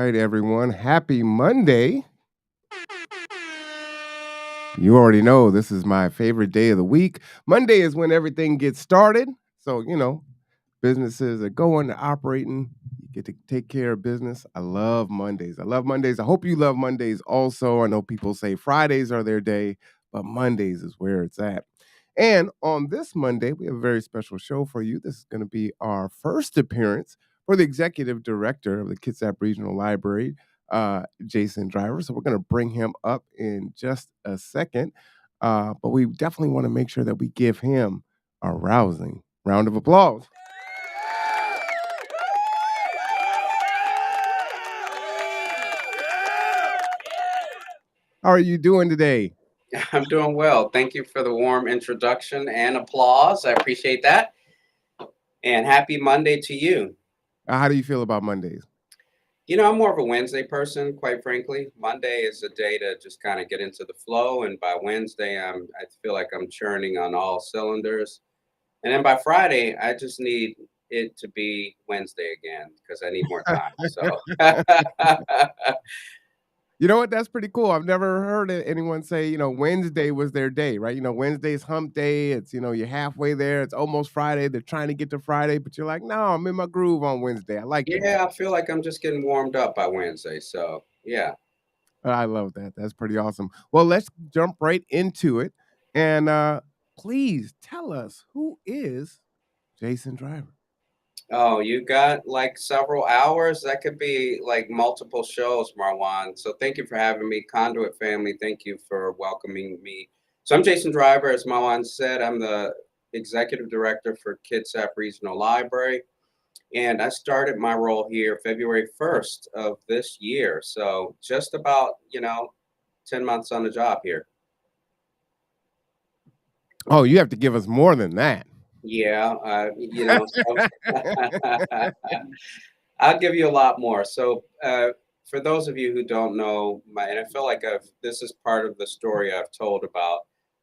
right, everyone. Happy Monday. You already know this is my favorite day of the week. Monday is when everything gets started. So, businesses are going, they're operating. You get to take care of business. I love Mondays. I love Mondays. I hope you love Mondays also. I know people say Fridays are their day, but Mondays is where it's at. And on this Monday, we have a very special show for you. This is going to be our first appearance for the executive director of the Kitsap Regional Library, Jason Driver. So we're going to bring him up in just a second. But we definitely want to make sure that we give him a rousing round of applause. How are you doing today? I'm doing well. Thank you for the warm introduction and applause. I appreciate that. And happy Monday to you. How do you feel about Mondays? I'm more of a Wednesday person, quite frankly. Monday is a day to just kind of get into the flow, and by Wednesday, I feel like I'm churning on all cylinders. And then by Friday, I just need it to be Wednesday again because I need more time. So You know what? That's pretty cool. I've never heard anyone say, Wednesday was their day, right? Wednesday's hump day. It's, you're halfway there. It's almost Friday. They're trying to get to Friday, but you're like, no, I'm in my groove on Wednesday. I like that. yeah, I feel like I'm just getting warmed up by Wednesday. So yeah. I love that. That's pretty awesome. Well, let's jump right into it. And please tell us, who is Jason Driver? Oh, you got like several hours? That could be like multiple shows, Marwan. So thank you for having me. Conduit family, thank you for welcoming me. So I'm Jason Driver, as Marwan said. I'm the executive director for Kitsap Regional Library. And I started my role here February 1st of this year. So just about, 10 months on the job here. Oh, you have to give us more than that. Yeah, I'll give you a lot more. So, for those of you who don't know, and I feel like this is part of the story I've told about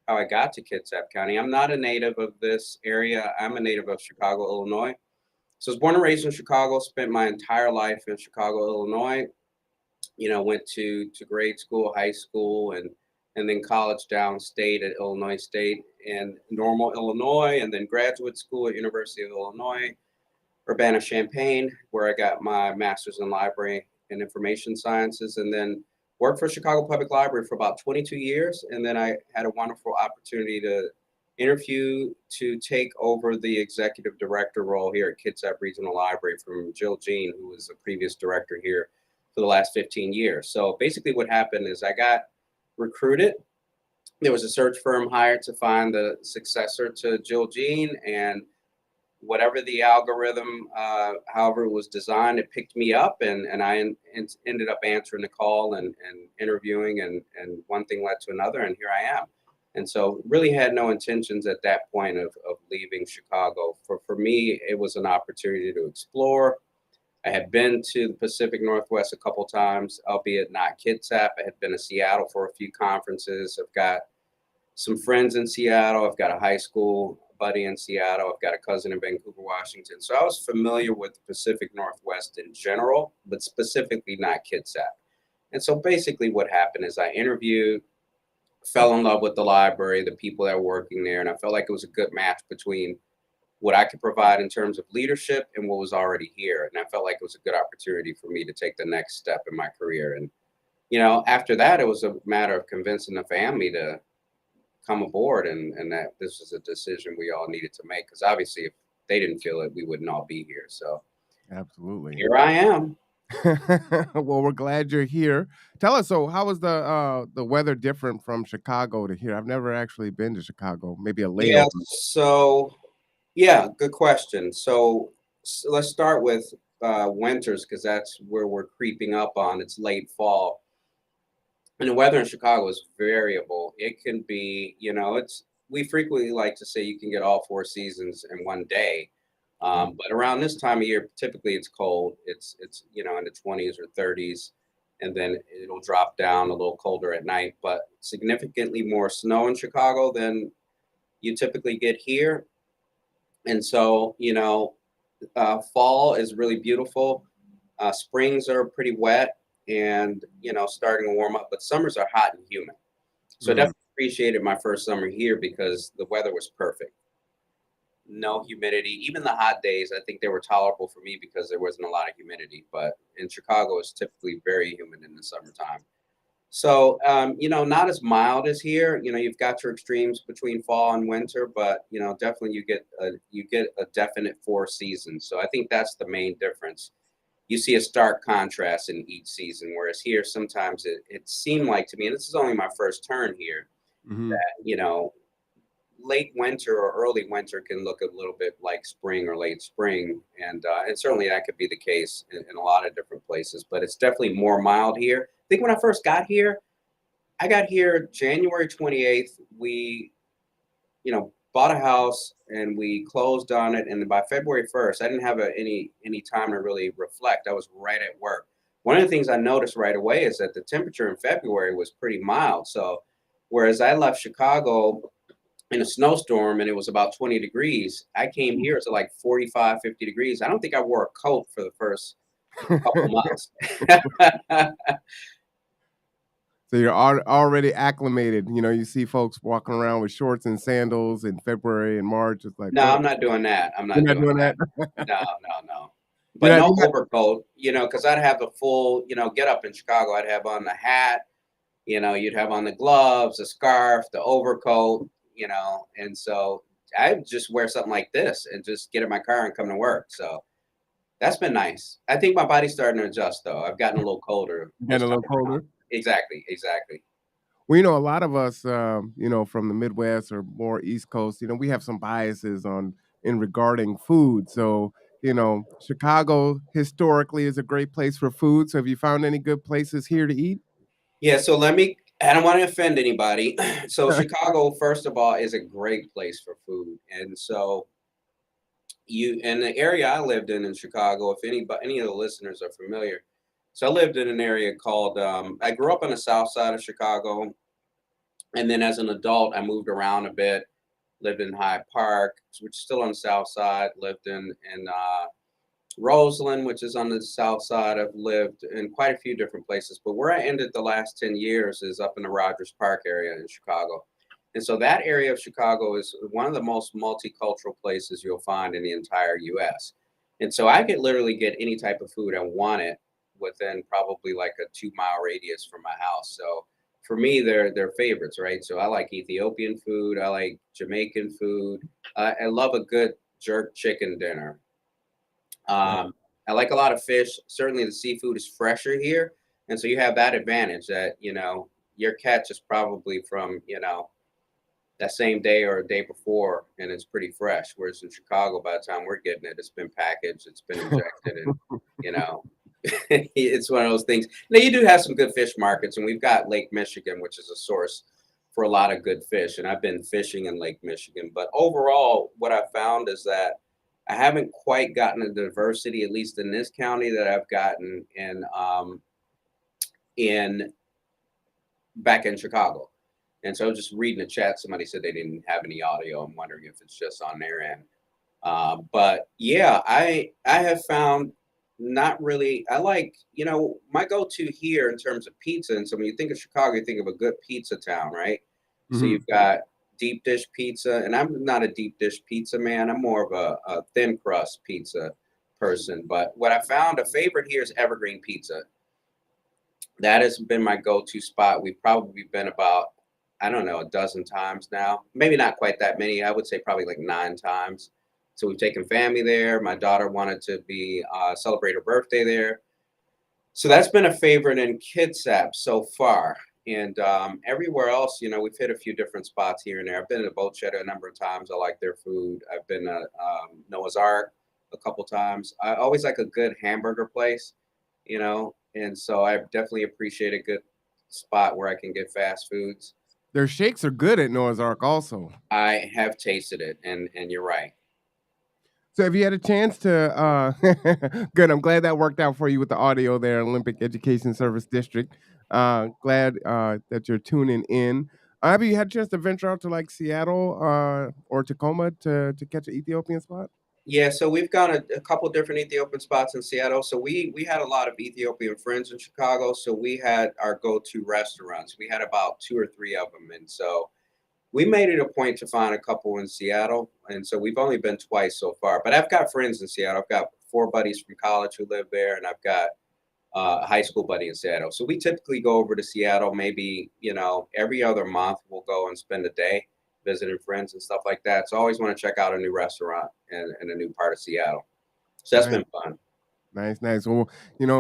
how I got to Kitsap County. I'm not a native of this area. I'm a native of Chicago, Illinois. So I was born and raised in Chicago. Spent my entire life in Chicago, Illinois. Went to grade school, high school, and then college downstate at Illinois State and Normal, Illinois, and then graduate school at University of Illinois, Urbana-Champaign, where I got my master's in library and information sciences, and then worked for Chicago Public Library for about 22 years. And then I had a wonderful opportunity to interview to take over the executive director role here at Kitsap Regional Library from Jill Jean, who was the previous director here for the last 15 years. So basically what happened is I got recruited. There was a search firm hired to find the successor to Jill Jean, and whatever the algorithm, however it was designed, it picked me up, and I ended up answering the call and interviewing, and one thing led to another, and here I am. And so really had no intentions at that point of leaving Chicago. For me, it was an opportunity to explore. I had been to the Pacific Northwest a couple times, albeit not Kitsap. I had been to Seattle for a few conferences. I've got some friends in Seattle. I've got a high school buddy in Seattle. I've got a cousin in Vancouver, Washington. So I was familiar with the Pacific Northwest in general, but specifically not Kitsap. And so basically what happened is I interviewed, fell in love with the library, the people that were working there, and I felt like it was a good match between what I could provide in terms of leadership and what was already here. And I felt like it was a good opportunity for me to take the next step in my career. And, after that, it was a matter of convincing the family to come aboard, and that this was a decision we all needed to make. Because obviously, if they didn't feel it, we wouldn't all be here. So Absolutely. here I am. Well, we're glad you're here. Tell us, so how was the weather different from Chicago to here? I've never actually been to Chicago. Maybe a Yeah. layover. So, yeah, good question. So, let's start with winters because that's where we're creeping up on. It's late fall. And the weather in Chicago is variable. It can be, we frequently like to say you can get all four seasons in one day. But around this time of year, typically it's cold. It's in the 20s or 30s, and then it'll drop down a little colder at night. But significantly more snow in Chicago than you typically get here. And so, fall is really beautiful. Springs are pretty wet and starting to warm up, but summers are hot and humid. So I Mm. definitely appreciated my first summer here because the weather was perfect. No humidity. Even the hot days, I think they were tolerable for me because there wasn't a lot of humidity. But in Chicago, it's typically very humid in the summertime. So, not as mild as here. You've got your extremes between fall and winter, but definitely you get a definite four seasons. So I think that's the main difference. You see a stark contrast in each season, whereas here sometimes it seemed like to me, and this is only my first turn here, Mhm. that late winter or early winter can look a little bit like spring or late spring, and certainly that could be the case in a lot of different places. But it's definitely more mild here. I think when I first got here, I got here January 28th. We bought a house and we closed on it, and then by February 1st, I didn't have any time to really reflect. I was right at work. One of the things I noticed right away is that the temperature in February was pretty mild. So whereas I left Chicago in a snowstorm and it was about 20 degrees, I came here to like 45, 50 degrees. I don't think I wore a coat for the first couple months. So you're already acclimated. You see folks walking around with shorts and sandals in February and March. It's like, No, "Whoa, I'm not doing that. I'm you're not not doing doing that. that?" No, no, no. You're But not no you're not overcoat, because I'd have the full, get up in Chicago. I'd have on the hat, you'd have on the gloves, the scarf, the overcoat, and so I just wear something like this and just get in my car and come to work. So that's been nice. I think my body's starting to adjust though. I've gotten a little colder getting this a time little around. colder? Exactly, exactly. Well, a lot of us, from the Midwest or more East Coast, we have some biases on in regarding food. So, Chicago historically is a great place for food. So, have you found any good places here to eat? Yeah, so I don't want to offend anybody. So Chicago, first of all, is a great place for food. And so you in the area I lived in Chicago, if any of the listeners are familiar. So I lived in an area called I grew up on the south side of Chicago, and then as an adult I moved around a bit, lived in Hyde Park, which is still on the south side, lived in Roseland, which is on the south side. I've lived in quite a few different places, but where I ended the last 10 years is up in the Rogers Park area in Chicago. And so that area of Chicago is one of the most multicultural places you'll find in the entire US. And so I could literally get any type of food I wanted within probably like a 2 mile radius from my house. So for me, they're favorites, right? So I like Ethiopian food, I like Jamaican food. I love a good jerk chicken dinner. Right. I like a lot of fish. Certainly, the seafood is fresher here, and so you have that advantage that your catch is probably from that same day or a day before, and it's pretty fresh. Whereas in Chicago, by the time we're getting it, it's been packaged, it's been injected, and you know, it's one of those things. Now you do have some good fish markets, and we've got Lake Michigan, which is a source for a lot of good fish. And I've been fishing in Lake Michigan, but overall, what I found is that I haven't quite gotten the diversity, at least in this county, that I've gotten in back in Chicago. And so just reading the chat, somebody said they didn't have any audio. I'm wondering if it's just on their end. But yeah, I have found not really. I like my go-to here in terms of pizza. And so when you think of Chicago, you think of a good pizza town, right? So Mhm. you've got deep dish pizza, and I'm not a deep dish pizza man. I'm more of a thin crust pizza person. But what I found a favorite here is Evergreen Pizza. That has been my go-to spot. We've probably been about, I don't know, a dozen times now. Maybe not quite that many. I would say probably like 9 times. So we've taken family there. My daughter wanted to be celebrate her birthday there. So that's been a favorite in Kitsap so far. And everywhere else, we've hit a few different spots here and there. I've been to Boat Shed a number of times. I like their food. I've been to Noah's Ark a couple times. I always like a good hamburger place, and so I definitely appreciate a good spot where I can get fast foods. Their shakes are good at Noah's Ark also. I have tasted it, and you're right. So have you had a chance to good, I'm glad that worked out for you with the audio there, Olympic Education Service District. Glad that you're tuning in. Have you had a chance to venture out to like Seattle or Tacoma to catch an Ethiopian spot? Yeah, so we've gone a couple different Ethiopian spots in Seattle. So we had a lot of Ethiopian friends in Chicago. So we had our go-to restaurants. We had about two or three of them, and so we made it a point to find a couple in Seattle. And so we've only been twice so far. But I've got friends in Seattle. I've got four buddies from college who live there, and I've got a high school buddy in Seattle. So we typically go over to Seattle maybe, every other month. We'll go and spend a day visiting friends and stuff like that. So I always want to check out a new restaurant in a new part of Seattle. So that's Nice, been fun. nice, nice. Well,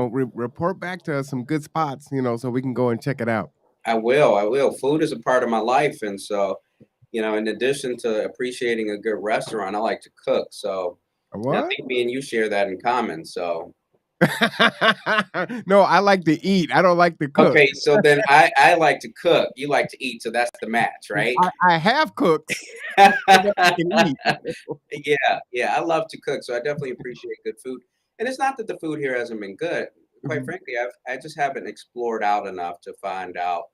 report back to us some good spots, so we can go and check it out. I will. I will. Food is a part of my life. And so, in addition to appreciating a good restaurant, I like to cook. So, and I What? think me and you share that in common. So, No, I like to eat. I don't like to cook. okay. So then I like to cook. You like to eat. So that's the match, right? I have cooked so that I can eat. Yeah, yeah, I love to cook, so I definitely appreciate good food. And it's not that the food here hasn't been good. Quite Mhm, frankly, I just haven't explored out enough to find out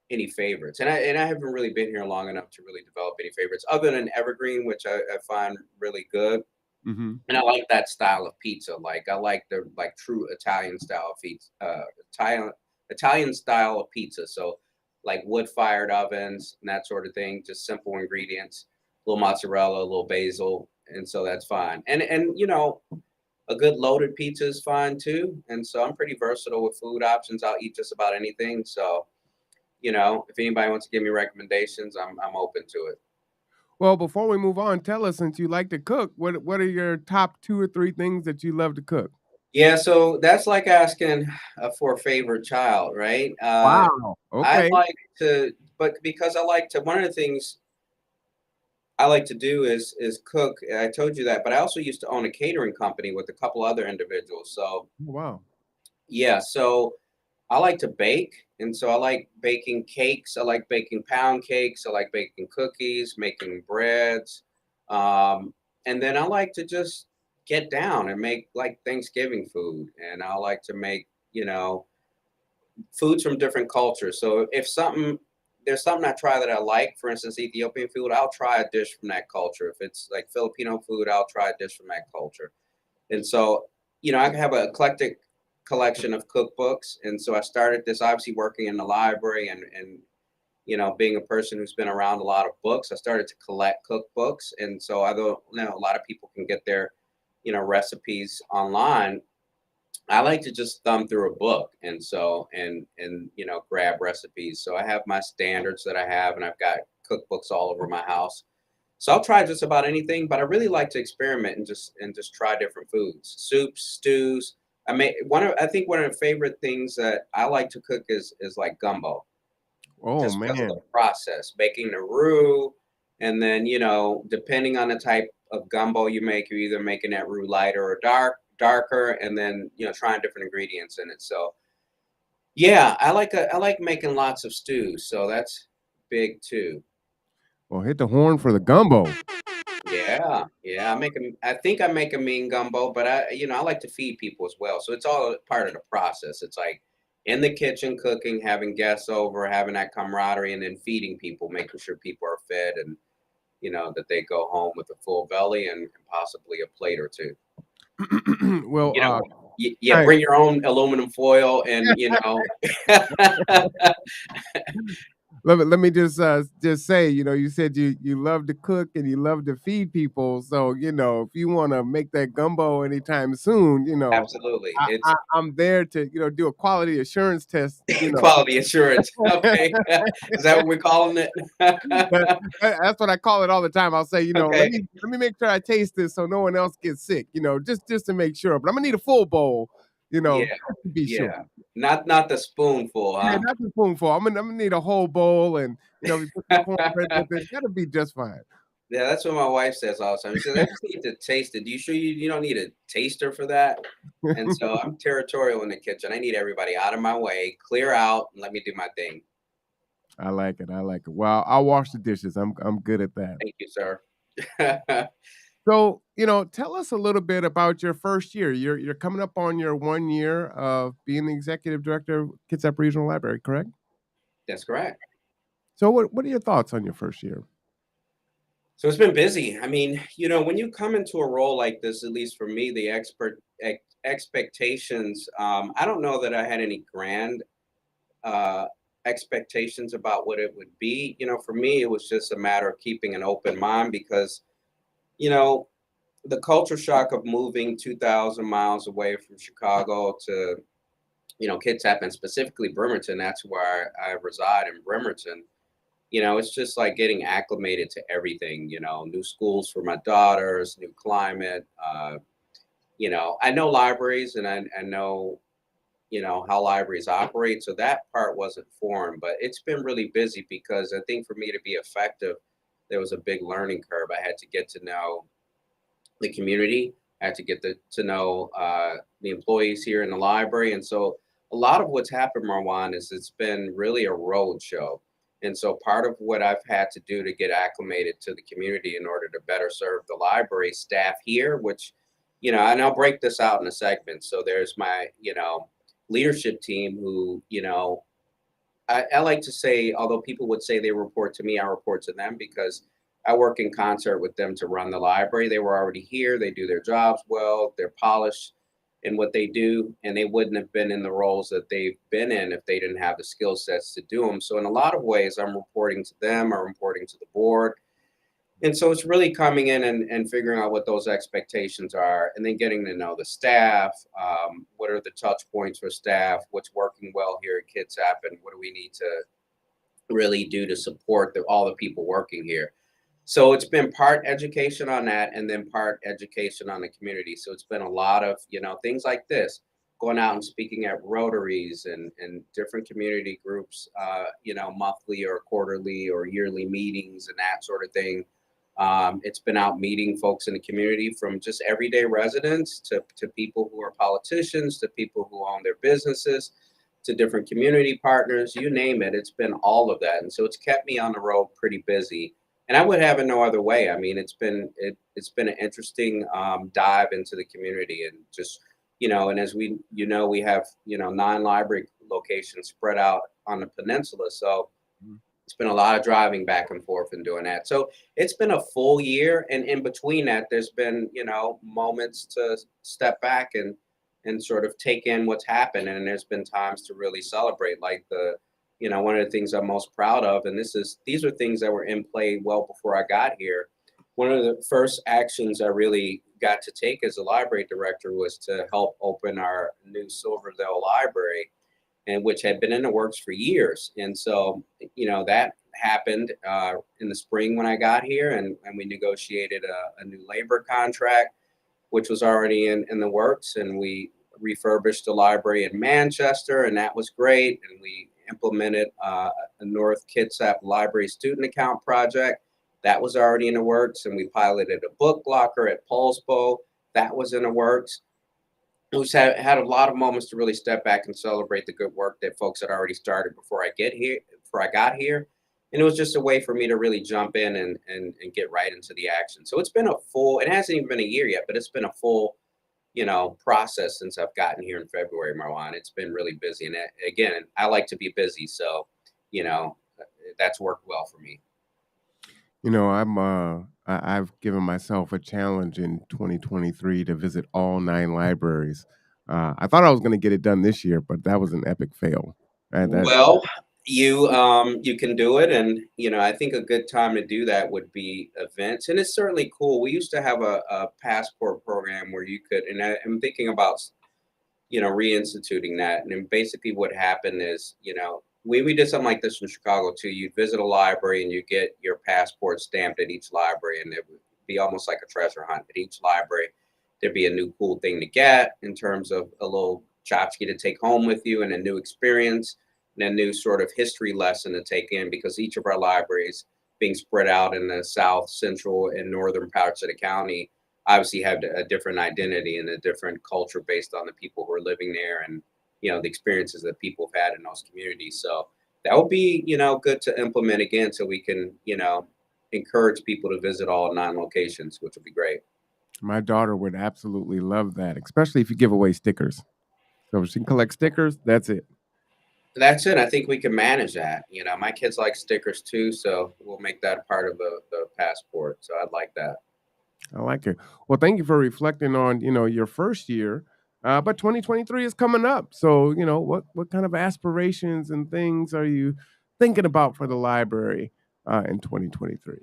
any favorites. And I haven't really been here long enough to really develop any favorites other than Evergreen, which I find really good. mhm. And I like that style of pizza. Like I like the like true Italian style of pizza, Italian Italian style of pizza. So like wood fired ovens and that sort of thing. Just simple ingredients, a little mozzarella, a little basil, and so that's fine. And a good loaded pizza is fine too. And so I'm pretty versatile with food options. I'll eat just about anything. So if anybody wants to give me recommendations, I'm open to it. Well, before we move on, tell us, since you like to cook, what are your top 2 or 3 things that you love to cook? Yeah, so that's like asking for a favorite child, right? Wow, I okay. like to, but because I like to, one of the things I like to do is cook. I told you that, but I also used to own a catering company with a couple other individuals. So Oh, wow. yeah, so I like to bake, and so I like baking cakes. I like baking pound cakes. I like baking cookies, making breads, and then I like to just get down and make like Thanksgiving food, and I like to make foods from different cultures. So if there's something I try that I like, for instance, Ethiopian food, I'll try a dish from that culture. If it's like Filipino food, I'll try a dish from that culture. And so, I have an eclectic collection of cookbooks. And so I started this obviously working in the library and being a person who's been around a lot of books, I started to collect cookbooks. And so although a lot of people can get their, recipes online, I like to just thumb through a book and so and grab recipes. So I have my standards that I have and I've got cookbooks all over my house. So I'll try just about anything, but I really like to experiment and just try different foods, soups, stews. I think one of the favorite things that I like to cook is like gumbo, Oh, just because of the man. process, making the roux, and then depending on the type of gumbo you make, you're either making that roux lighter or darker, and then trying different ingredients in it. So yeah, I like making lots of stews, so that's big too. Well, hit the horn for the gumbo. Yeah, yeah. I think I make a mean gumbo, but I like to feed people as well. So it's all part of the process. It's like in the kitchen cooking, having guests over, having that camaraderie, and then feeding people, making sure people are fed and that they go home with a full belly and possibly a plate or two. Well, You know, yeah, I bring your own aluminum foil and let me just say, you said you love to cook and you love to feed people, so, if you wanna make that gumbo anytime soon, absolutely. I It's I'm there to, do a quality assurance test, quality assurance. Okay. Is that what we're calling it? That that's what I call it all the time. I'll say, "Let Okay. me make sure I taste this so no one else gets sick," just to make sure, but Imma need a full bowl, Yeah, just to be sure. yeah. Not the spoonful, Yeah, huh? not the spoonful. Imma need a whole bowl and, if you put some cornbread with it, that'll be just fine. Yeah, that's what my wife says all the time. She says, "I just need to taste it. You sure you don't need a taster for that?" And so I'm territorial in the kitchen. I need everybody out of my way, clear out, and let me do my thing. I like it, I like it. Well, I'll wash the dishes. I'm good at that. Thank you, sir. So, tell us a little bit about your first year. You're coming up on your 1 year of being the executive director of Kitsap Regional Library, correct? That's correct. So what are your thoughts on your first year? So it's been busy. I mean, when you come into a role like this, at least for me, the expectations. I don't know that I had any grand uh, expectations about what it would be. For me, it was just a matter of keeping an open mind because you know the culture shock of moving 2,000 miles away from Chicago to Kitsap and specifically Bremerton. That's where I reside in Bremerton. It's just like getting acclimated to everything, new schools for my daughters, new climate. I know libraries and I know, how libraries operate. So that part wasn't foreign, but it's been really busy because I think for me to be effective, there was a big learning curve. I had to get to know the community. I had to get to know the employees here in the library. And so a lot of what's happened, Marwan, is it's been really a road show. And so part of what I've had to do to get acclimated to the community in order to better serve the library staff here, which, and I'll break this out in a segment. So there's my, leadership team who, I like to say, although people would say they report to me, I report to them because I work in concert with them to run the library. They were already here. They do their jobs well. They're polished in what they do, and they wouldn't have been in the roles that they've been in if they didn't have the skill sets to do them. So in a lot of ways, I'm reporting to them or reporting to the board, and so it's really coming in and figuring out what those expectations are and then getting to know the staff. What are the touch points for staff? What's working well here at Kitsap, and what do we need to really do to support all the people working here? So it's been part education on that and then part education on the community. So it's been a lot of, things like this, going out and speaking at Rotaries and different community groups, monthly or quarterly or yearly meetings and that sort of thing. It's been out meeting folks in the community from just everyday residents to people who are politicians, to people who own their businesses, to different community partners, you name it. It's been all of that. And so it's kept me on the road pretty busy. And I would have it no other way. I mean, it's been an interesting dive into the community and just and as we have 9 library locations spread out on the peninsula. So Mhm. it's been a lot of driving back and forth and doing that. So it's been a full year, and in between that, there's been moments to step back and sort of take in what's happened, and there's been times to really celebrate, like one of the things I'm most proud of, and these are things that were in play well before I got here. One of the first actions I really got to take as a library director was to help open our new Silverdale library and which had been in the works for years. And so, that happened in the spring when I got here, and we negotiated a new labor contract, which was already in the works. And we refurbished the library in Manchester, and that was great. And we implemented a North Kitsap Library student account project. That was already in the works. And we piloted a book locker at Paulsbo. That was in the works. We just had a lot of moments to really step back and celebrate the good work that folks had already started before I got here. And it was just a way for me to really jump in and get right into the action. So it's been it hasn't even been a year yet, but it's been a full, process since I've gotten here in February, Marwan. It's been really busy. And again, I like to be busy. So, you know, that's worked well for me. I've given myself a challenge in 2023 to visit all 9 libraries. I thought I was going to get it done this year, but that was an epic fail. That Well, you can do it, and I think a good time to do that would be events, and it's certainly cool. We used to have a passport program where you could, and I'm thinking about reinstituting that. And then basically what happened is we did something like this in Chicago too. You'd visit a library and you get your passport stamped at each library, and it would be almost like a treasure hunt at each library. There'd be a new cool thing to get in terms of a little tchotchke to take home with you and a new experience and a new sort of history lesson to take in, because each of our libraries being spread out in the south, central, and northern parts of the county obviously have a different identity and a different culture based on the people who are living there and the experiences that people have had in those communities. So that would be good to implement again, so we can encourage people to visit all 9 locations, which would be great. My daughter would absolutely love that, especially if you give away stickers. So if she can collect stickers, that's it. That's it. I think we can manage that. You know, my kids like stickers too, so we'll make that part of the passport. So I'd like that. I like it. Well, thank you for reflecting on, your first year. But 2023 is coming up. So, what kind of aspirations and things are you thinking about for the library in 2023?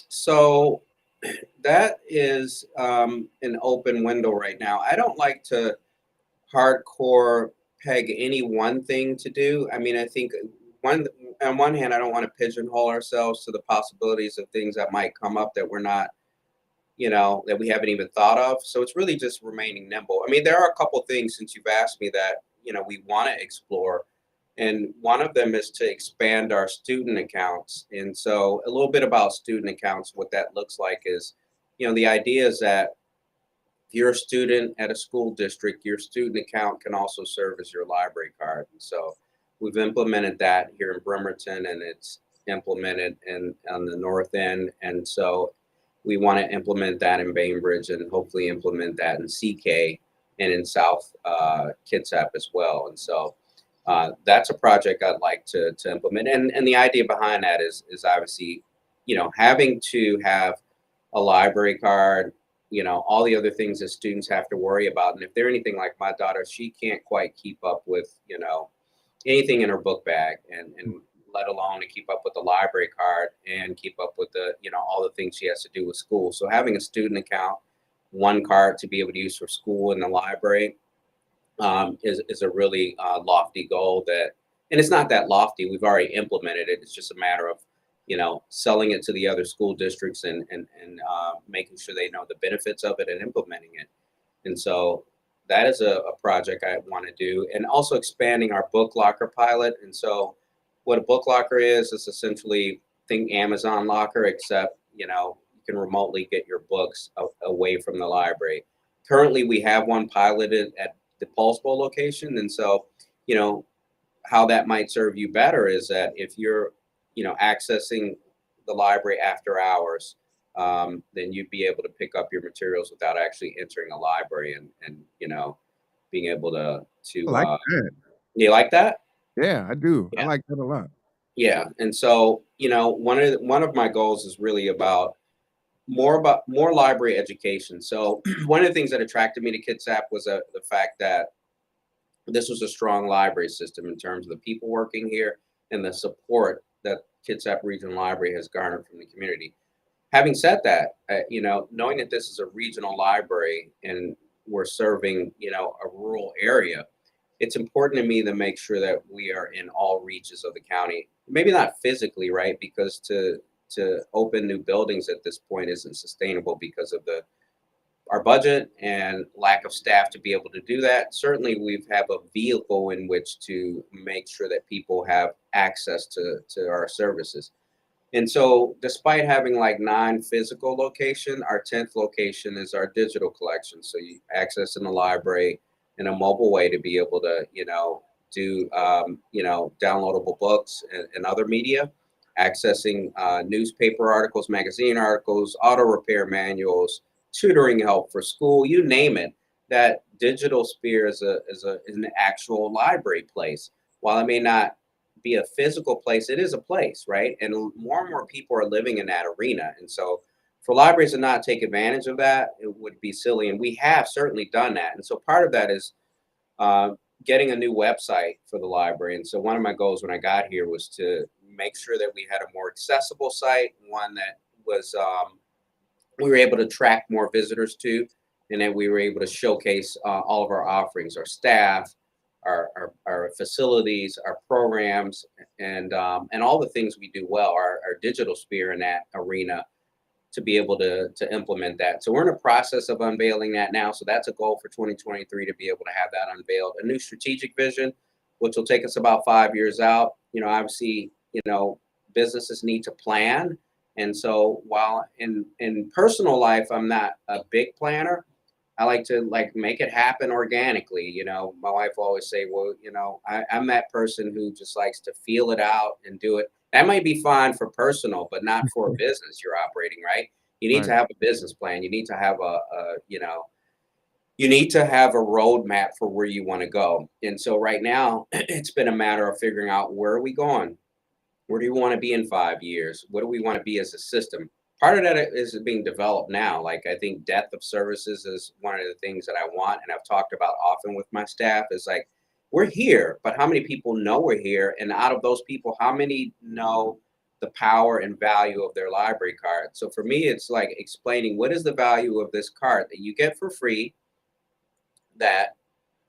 So that is an open window right now. I don't like to hardcore peg any one thing to do. I mean, I think one on one hand, I don't want to pigeonhole ourselves to the possibilities of things that might come up that we're not, that we haven't even thought of. So it's really just remaining nimble. I mean, there are a couple things since you've asked me that, we want to explore. And one of them is to expand our student accounts. And so a little bit about student accounts, what that looks like is, the idea is that if you're a student at a school district, your student account can also serve as your library card. And so we've implemented that here in Bremerton, and it's implemented in on the north end. And so we want to implement that in Bainbridge and hopefully implement that in CK and in South Kitsap as well. And so that's a project I'd like to implement. And the idea behind that is obviously, having to have a library card, all the other things that students have to worry about. And if they're anything like my daughter, she can't quite keep up with, anything in her book bag and let alone to keep up with the library card and keep up with the, all the things she has to do with school. So having a student account, one card to be able to use for school and the library is a really lofty goal that, and it's not that lofty. We've already implemented it. It's just a matter of, selling it to the other school districts and making sure they know the benefits of it and implementing it. And so that is a project I want to do, and also expanding our book locker pilot. And so, what a book locker is essentially think Amazon locker, except you can remotely get your books away from the library. Currently, we have one piloted at the Pulse Bowl location, and so you know how that might serve you better is that if you're accessing the library after hours, then you'd be able to pick up your materials without actually entering a library and being able to I to like uh, that. you like that? Yeah, I do. I Yeah, like that a lot. yeah. And so one of my goals is really about more library education. So one of the things that attracted me to Kitsap was the fact that this was a strong library system in terms of the people working here and the support that Kitsap Regional Library has garnered from the community. Having said that, knowing that this is a regional library and we're serving, a rural area, it's important to me to make sure that we are in all reaches of the county. Maybe not physically, right? Because to open new buildings at this point isn't sustainable because of the our budget and lack of staff to be able to do that. Certainly, we have a vehicle in which to make sure that people have access to our services. And so, despite having like 9 physical location, our 10th location is our digital collection. So you access in the library in a mobile way to be able to, do, downloadable books and other media, accessing newspaper articles, magazine articles, auto repair manuals, tutoring help for school, you name it. That digital sphere is an actual library place. While it may not be a physical place, it is a place, right? And more and more people are living in that arena. And so for libraries to not take advantage of that, it would be silly. And we have certainly done that. And so part of that is uh, getting a new website for the library. And so one of my goals when I got here was to make sure that we had a more accessible site, one that was we were able to track more visitors to, and then we were able to showcase all of our offerings, our staff, our facilities, our programs, and all the things we do well, our digital sphere in that arena to be able to implement that. So we're in the process of unveiling that now. So that's a goal for 2023 to be able to have that unveiled. A new strategic vision, which will take us about 5 years out. Obviously, businesses need to plan. And so while in personal life I'm not a big planner, I like to like make it happen organically. My wife will always say, well, I'm that person who just likes to feel it out and do it. That might be fine for personal, but not for a business you're operating, right? You need to Right. have a business plan. You need to have a you need to have a roadmap for where you want to go. And so right now, it's been a matter of figuring out, where are we going? Where do you want to be in 5 years? What do we want to be as a system? Part of that is being developed now. Like, I think depth of services is one of the things that I want, and I've talked about often with my staff. Is like, we're here, but how many people know we're here? And out of those people, how many know the power and value of their library card? So for me, it's like explaining, what is the value of this card that you get for free, that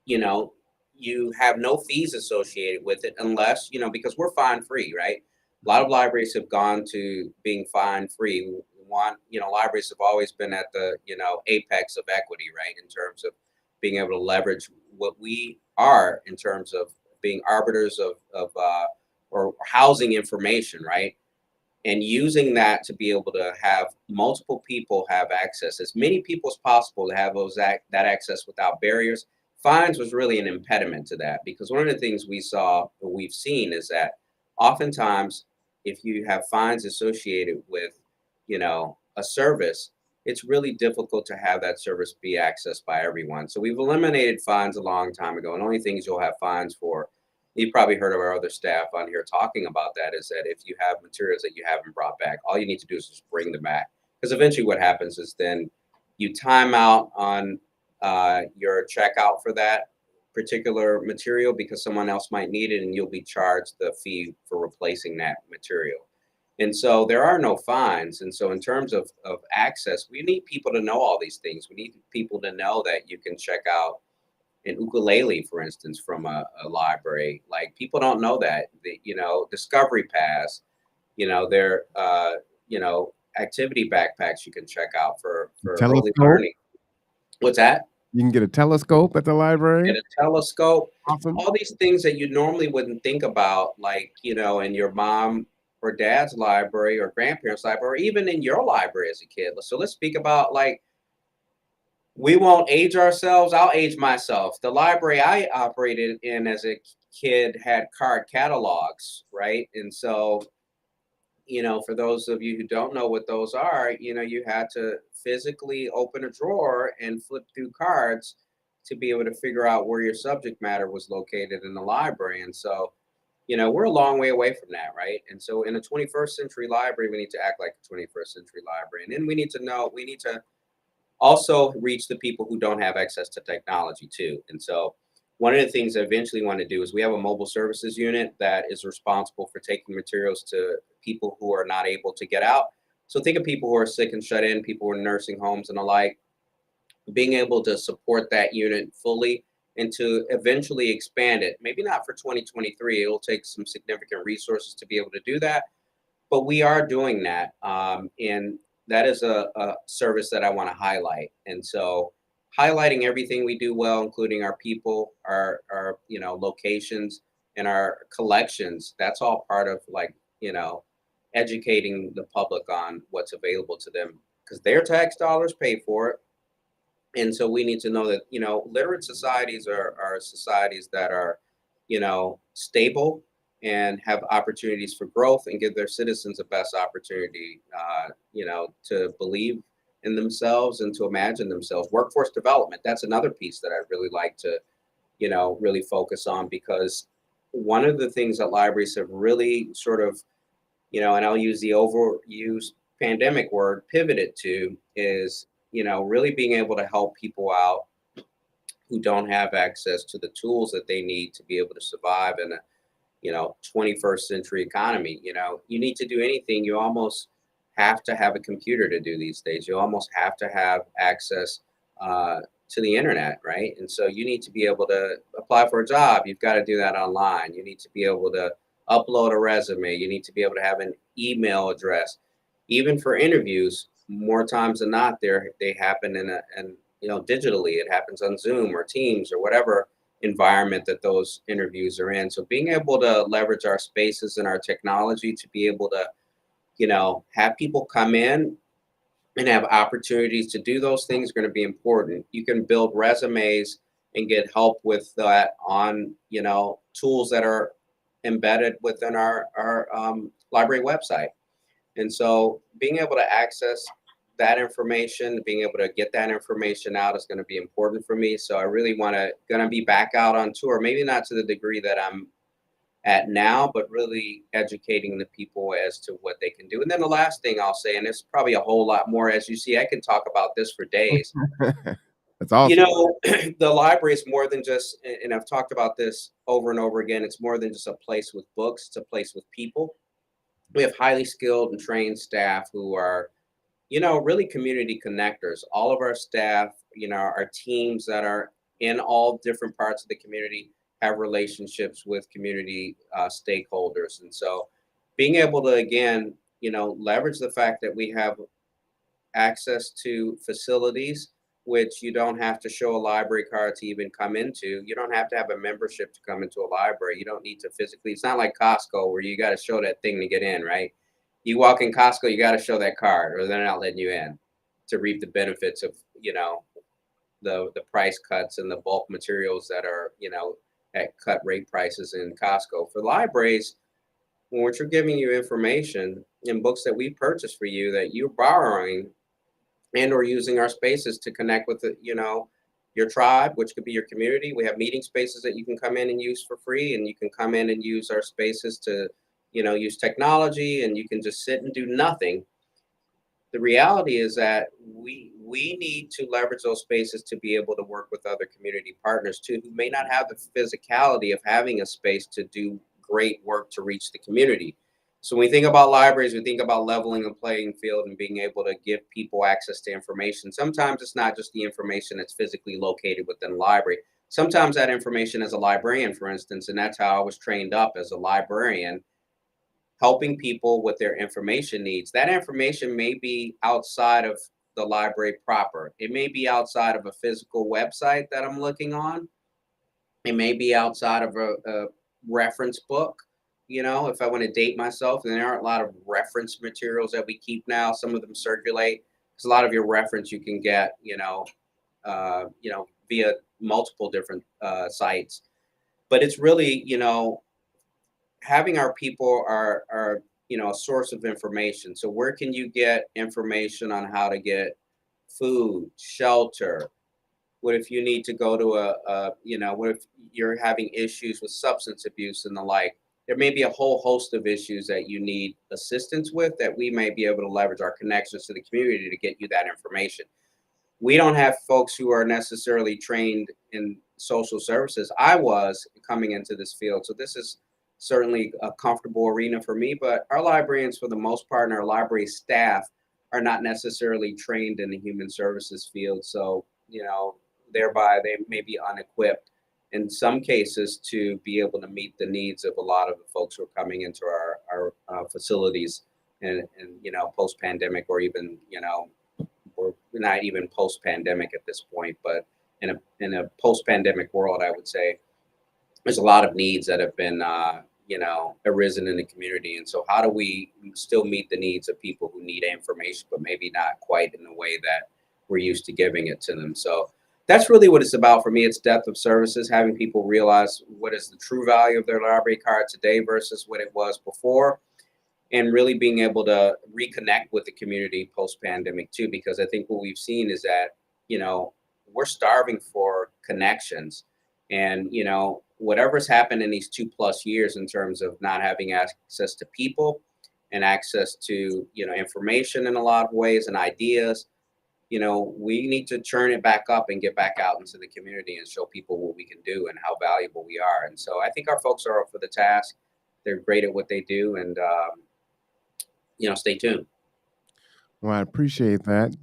you know, you have no fees associated with it, unless, because we're fine free, right? A lot of libraries have gone to being fine free. Libraries have always been at the, apex of equity, right? In terms of being able to leverage what we are in terms of being arbiters of or housing information, right? And using that to be able to have multiple people have access, as many people as possible, to have that access without barriers. Fines was really an impediment to that, because one of the things we've seen is that oftentimes, if you have fines associated with, a service, it's really difficult to have that service be accessed by everyone. So we've eliminated fines a long time ago, and the only things you'll have fines for, you've probably heard of our other staff on here talking about that, is that if you have materials that you haven't brought back, all you need to do is just bring them back. Because eventually what happens is, then you time out on your checkout for that particular material, because someone else might need it, and you'll be charged the fee for replacing that material. And so there are no fines. And so in terms of access, we need people to know all these things. We need people to know that you can check out an ukulele, for instance, from a library. Like, people don't know that. Discovery Pass, their activity backpacks you can check out for early Telescope. learning. What's that? You can get a telescope at the library. Get a telescope. Awesome. All these things that you normally wouldn't think about, like, in your mom or dad's library or grandparents' library, or even in your library as a kid. So let's speak about, like, we won't age ourselves. I'll age myself. The library I operated in as a kid had card catalogs, right? And so, for those of you who don't know what those are, you had to physically open a drawer and flip through cards to be able to figure out where your subject matter was located in the library. And so, we're a long way away from that, right? And so, in a 21st century library, we need to act like a 21st century library. And then we need to also reach the people who don't have access to technology too. And so, one of the things I eventually want to do is, we have a mobile services unit that is responsible for taking materials to people who are not able to get out. So think of people who are sick and shut in, people who are in nursing homes and the like, being able to support that unit fully, and to eventually expand it. Maybe not for 2023, it'll take some significant resources to be able to do that, but we are doing that. And that is a service that I want to highlight. And so, highlighting everything we do well, including our people, our locations, and our collections, that's all part of, like, educating the public on what's available to them, because their tax dollars pay for it. And so we need to know that, literate societies are societies that are, stable, and have opportunities for growth, and give their citizens the best opportunity, to believe in themselves and to imagine themselves. Workforce development, that's another piece that I'd really like to, really focus on, because one of the things that libraries have really sort of, and I'll use the overused pandemic word, pivoted to, is, really being able to help people out who don't have access to the tools that they need to be able to survive in a, 21st century economy. You need to do anything, you almost have to have a computer to do these days. You almost have to have access to the internet, right? And so you need to be able to apply for a job. You've got to do that online. You need to be able to upload a resume. You need to be able to have an email address. Even for interviews, more times than not, they happen digitally. It happens on Zoom or Teams or whatever environment that those interviews are in. So being able to leverage our spaces and our technology to be able to, have people come in and have opportunities to do those things, are going to be important. You can build resumes and get help with that on, tools that are embedded within our library website. And so being able to access that information, being able to get that information out is going to be important for me. So I really want to going to be back out on tour, maybe not to the degree that I'm at now, but really educating the people as to what they can do. And then the last thing I'll say, and it's probably a whole lot more, as you see, I can talk about this for days. That's You awesome. know, the library is more than just, and I've talked about this over and over again, it's more than just a place with books, it's a place with people. We have highly skilled and trained staff who are, really community connectors. All of our staff, our teams that are in all different parts of the community have relationships with community stakeholders. And so being able to, again, leverage the fact that we have access to facilities which you don't have to show a library card to even come into. You don't have to have a membership to come into a library. You don't need to physically. It's not like Costco where you got to show that thing to get in, right? You walk in Costco, you got to show that card, or they're not letting you in to reap the benefits of the price cuts and the bulk materials that are at cut rate prices in Costco. For libraries, when we're giving you information and books that we purchase for you that you're borrowing and or using our spaces to connect with your tribe, which could be your community. We have meeting spaces that you can come in and use for free, and you can come in and use our spaces to use technology, and you can just sit and do nothing. The reality is that we need to leverage those spaces to be able to work with other community partners too, who may not have the physicality of having a space to do great work to reach the community. So when we think about libraries, we think about leveling a playing field and being able to give people access to information. Sometimes it's not just the information that's physically located within the library. Sometimes that information as a librarian, for instance, and that's how I was trained up as a librarian, helping people with their information needs. That information may be outside of the library proper. It may be outside of a physical website that I'm looking on. It may be outside of a reference book. If I want to date myself, and there aren't a lot of reference materials that we keep now. Some of them circulate because a lot of your reference you can get, via multiple different sites. But it's really, having our people are a source of information. So where can you get information on how to get food, shelter? What if you need to go to what if you're having issues with substance abuse and the like? There may be a whole host of issues that you need assistance with that we may be able to leverage our connections to the community to get you that information. We don't have folks who are necessarily trained in social services. I was coming into this field, so this is certainly a comfortable arena for me. But our librarians, for the most part, and our library staff are not necessarily trained in the human services field. So, thereby they may be unequipped in some cases to be able to meet the needs of a lot of the folks who are coming into our facilities and post pandemic, or even or not even post pandemic at this point, but in a post pandemic world, I would say there's a lot of needs that have been arisen in the community. And so how do we still meet the needs of people who need information but maybe not quite in the way that we're used to giving it to them? So that's really what it's about for me. It's depth of services, having people realize what is the true value of their library card today versus what it was before, and really being able to reconnect with the community post pandemic too, because I think what we've seen is that you know we're starving for connections. And whatever's happened in these 2+ years in terms of not having access to people and access to information in a lot of ways and ideas, we need to churn it back up and get back out into the community and show people what we can do and how valuable we are. And so I think our folks are up for the task. They're great at what they do, and stay tuned. Well, I appreciate that.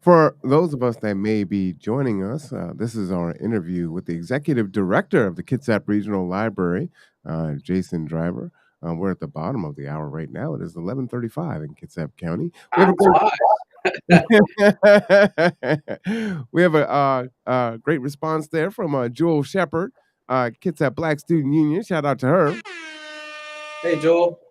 For those of us that may be joining us, this is our interview with the executive director of the Kitsap Regional Library, Jason Driver. We're at the bottom of the hour right now. It is 11:35 in Kitsap County. We have Time a great flies. we have a great response there from Jewel Shepherd, Kitsap Black Student Union. Shout out to her. Hey, Joel.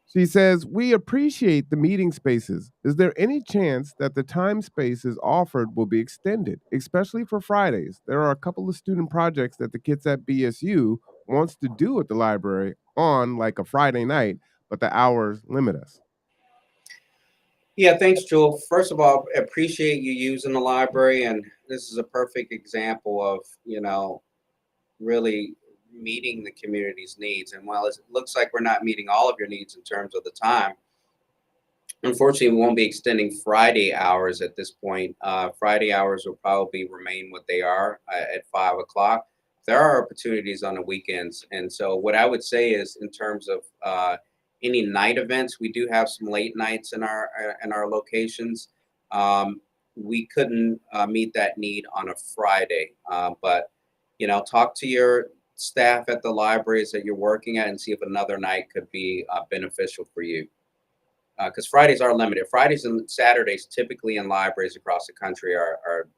She says, "We appreciate the meeting spaces. Is there any chance that the time spaces offered will be extended, especially for Fridays? There are a couple of student projects that the kids at BSU wants to do at the library on like a Friday night, but the hours limit us." Yeah, thanks, Jewel. First of all, appreciate you using the library, and this is a perfect example of, really meeting the community's needs. And while it looks like we're not meeting all of your needs in terms of the time, unfortunately, we won't be extending Friday hours at this point. Friday hours will probably remain what they are at 5 o'clock. There are opportunities on the weekends, and so what I would say is, in terms of any night events, we do have some late nights in our locations. Um, we couldn't meet that need on a Friday, but talk to your staff at the libraries that you're working at and see if another night could be beneficial for you, because Fridays are limited. Fridays and Saturdays, typically in libraries across the country, are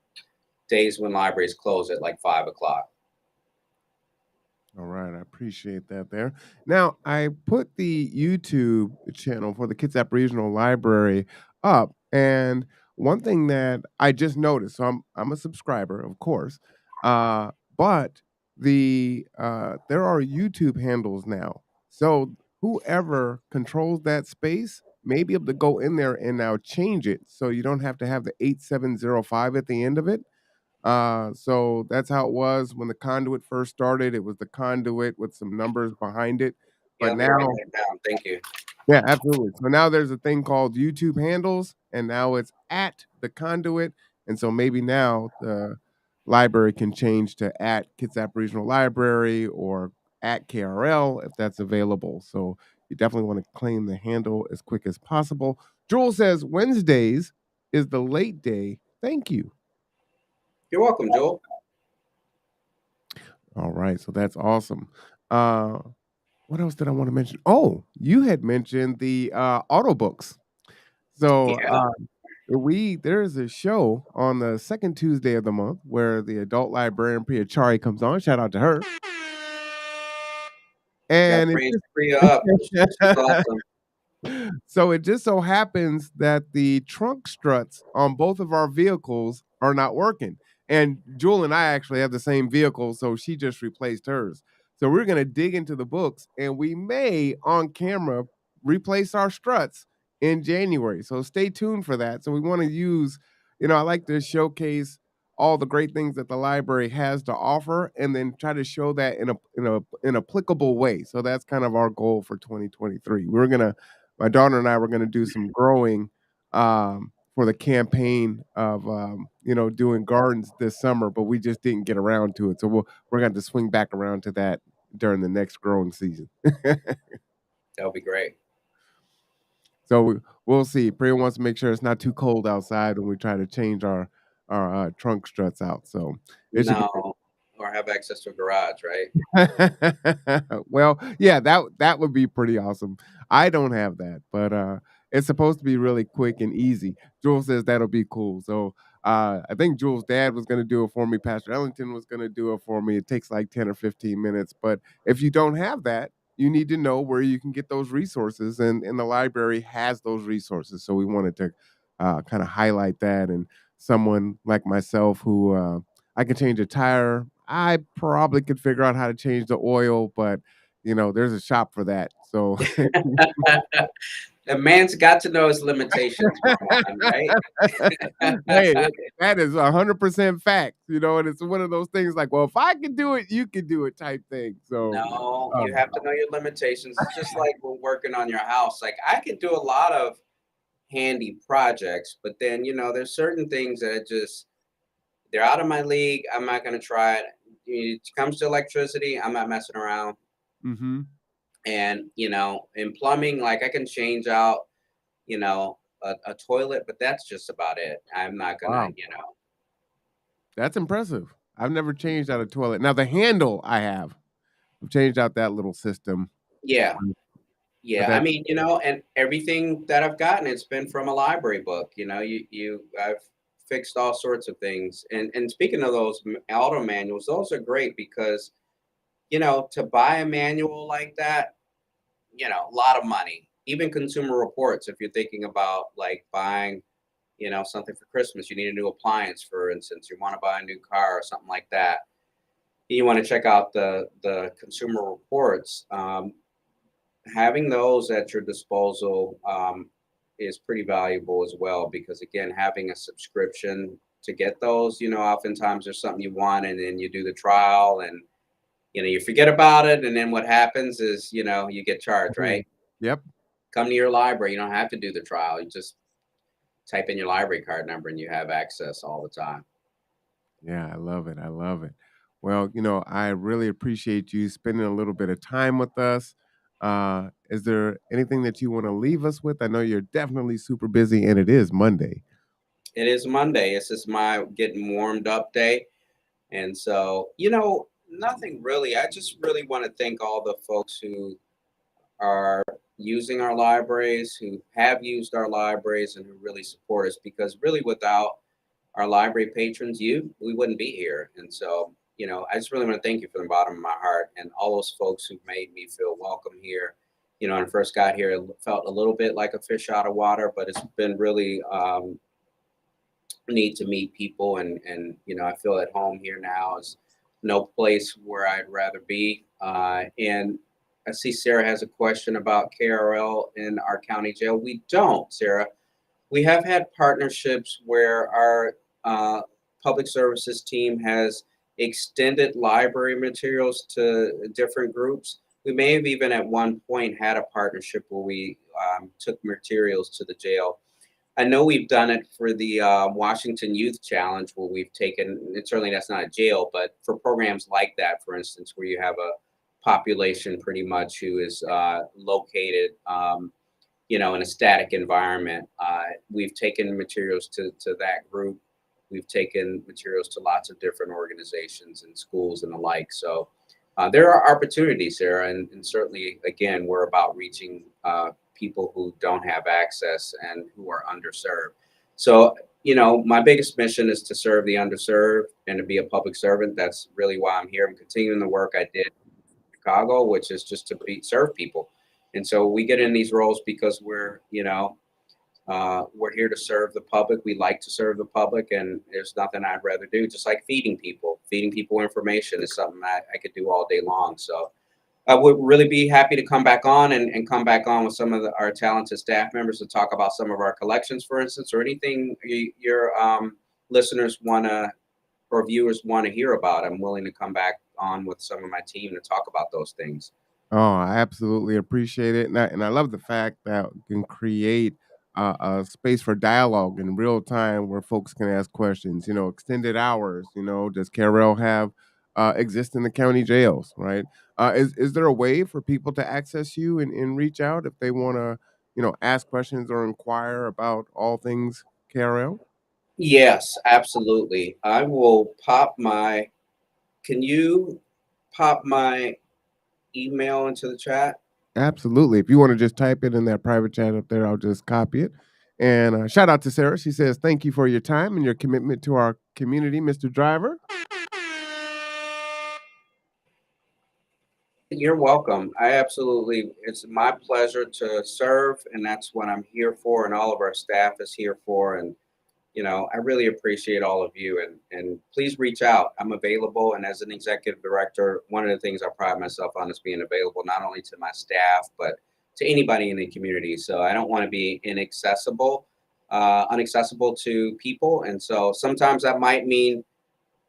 days when libraries close at like 5 o'clock. All right, I appreciate that there. Now, I put the YouTube channel for the Kitsap Regional Library up, and one thing that I just noticed, so I'm a subscriber, of course, but there are YouTube handles now. So whoever controls that space may be able to go in there and now change it, so you don't have to have the 8705 at the end of it. So that's how it was when the conduit first started. It was the conduit with some numbers behind it. Yeah, But let me write now, that down. Thank you. yeah, absolutely. So now there's a thing called YouTube handles, and now it's at the conduit. And so maybe now the library can change to at Kitsap Regional Library or at KRL if that's available. So you definitely want to claim the handle as quick as possible. Jewel says Wednesdays is the late day. Thank you. You're welcome, Joel. All right, so that's awesome. Uh, what else did I want to mention? Oh, you had mentioned the auto books. So Yeah, there's a show on the second Tuesday of the month where the adult librarian Priya comes on. Shout out to her. got And it praise Priya up. She's awesome. so it just so happens that the trunk struts on both of our vehicles are not working. And Jewel and I actually have the same vehicle, so she just replaced hers. So we're going to dig into the books and we may on camera replace our struts in January. So stay tuned for that. So we want to use, I like to showcase all the great things that the library has to offer and then try to show that in an applicable way. So that's kind of our goal for 2023. My daughter and I were going to do some growing for the campaign of doing gardens this summer, but we just didn't get around to it. So we're going to swing back around to that during the next growing season. That'll be great. So we'll see. Priya wants to make sure it's not too cold outside when we try to change our trunk struts out. So it should be No, or have access to a garage, right? well, yeah, that would be pretty awesome. I don't have that, but it's supposed to be really quick and easy. Jules says that'll be cool. So I think Jules' dad was going to do it for me. Pastor Ellington was going to do it for me. It takes like 10 or 15 minutes. But if you don't have that, you need to know where you can get those resources. And the library has those resources. So we wanted to kind of highlight that. And someone like myself who I can change a tire. I probably could figure out how to change the oil, but there's a shop for that. So A man's got to know his limitations for one, right? hey, that is 100% fact. And it's one of those things like, well, if I can do it, you can do it type thing. So No, you um, have to know your limitations. It's just like when working on your house. Like I can do a lot of handy projects, but then there's certain things that they're out of my league. I'm not gonna try it. It comes to electricity, I'm not messing around. mhm. And in plumbing, like I can change out, a toilet, but that's just about it. I'm not gonna, Wow, that's impressive. I've never changed out a toilet. Now the handle I have. I've changed out that little system, yeah. but Yeah, I that mean, and everything that I've gotten, it's been from a library book. I've fixed all sorts of things. And speaking of those auto manuals, those are great because to buy a manual like that, a lot of money. Even Consumer Reports, if you're thinking about like buying, something for Christmas, you need a new appliance, for instance, you want to buy a new car or something like that. You want to check out the Consumer Reports. Having those at your disposal is pretty valuable as well because again, having a subscription to get those, oftentimes there's something you want and then you do the trial and you forget about it and then what happens is, you get charged, Mhm. right? Yep. Come to your library, you don't have to do the trial. You just type in your library card number and you have access all the time. Yeah, I love it. I love it. Well, I really appreciate you spending a little bit of time with us. Is there anything that you want to leave us with? I know you're definitely super busy and it is Monday. It is Monday. This is my getting warmed up day. And so, nothing really. I just really want to thank all the folks who are using our libraries, who have used our libraries, and who really support us because really without our library patrons, we wouldn't be here. And so, I just really want to thank you from the bottom of my heart and all those folks who made me feel welcome here. When I first got here, it felt a little bit like a fish out of water, but it's been really need to meet people and I feel at home here now is no place where I'd rather be and I see Sarah has a question about KRL in our county jail. We don't, Sarah. We have had partnerships where our public services team has extended library materials to different groups. We may have even at one point had a partnership where we took materials to the jail. I know we've done it for the Washington Youth Challenge, where we've taken, and certainly that's not a jail, but for programs like that, for instance, where you have a population pretty much who is located, in a static environment. We've taken materials to that group. We've taken materials to lots of different organizations and schools and the like. So there are opportunities there, and certainly, again, we're about reaching people who don't have access and who are underserved. So, my biggest mission is to serve the underserved and to be a public servant. That's really why I'm here. I'm continuing the work I did in Chicago, which is just to serve people. And so we get in these roles because we're here to serve the public. We like to serve the public, and there's nothing I'd rather do. Just like feeding people. Feeding people information is something I could do all day long. So I would really be happy to come back on and come back on with some of our talented staff members to talk about some of our collections, for instance, or anything your listeners want to or viewers want to hear about. I'm willing to come back on with some of my team to talk about those things. Oh, I absolutely appreciate it, and I love the fact that we can create a space for dialogue in real time where folks can ask questions. Extended hours. Does Carol have exist in the county jails? Right? Is there a way for people to access you and reach out if they want to, ask questions or inquire about all things Carol? Yes, absolutely. I will pop my. Can you pop my email into the chat? Absolutely. If you want to just type it in that private chat up there, I'll just copy it. And shout out to Sarah. She says, "Thank you for your time and your commitment to our community, Mr. Driver." You're welcome. I absolutely, it's my pleasure to serve, and that's what I'm here for, and all of our staff is here for. And, I really appreciate all of you. And please reach out. I'm available. And as an executive director, one of the things I pride myself on is being available not only to my staff, but to anybody in the community. So I don't want to be unaccessible to people. And so sometimes that might mean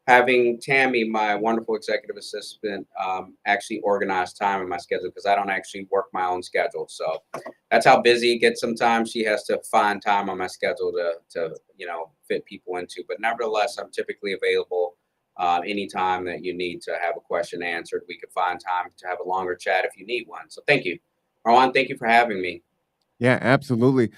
having Tammy, my wonderful executive assistant, actually organize time in my schedule because I don't actually work my own schedule. So that's how busy it gets sometimes. She has to find time on my schedule to fit people into. But nevertheless, I'm typically available anytime that you need to have a question answered. We could find time to have a longer chat if you need one. So thank you. Marwan, thank you for having me. Yeah, absolutely.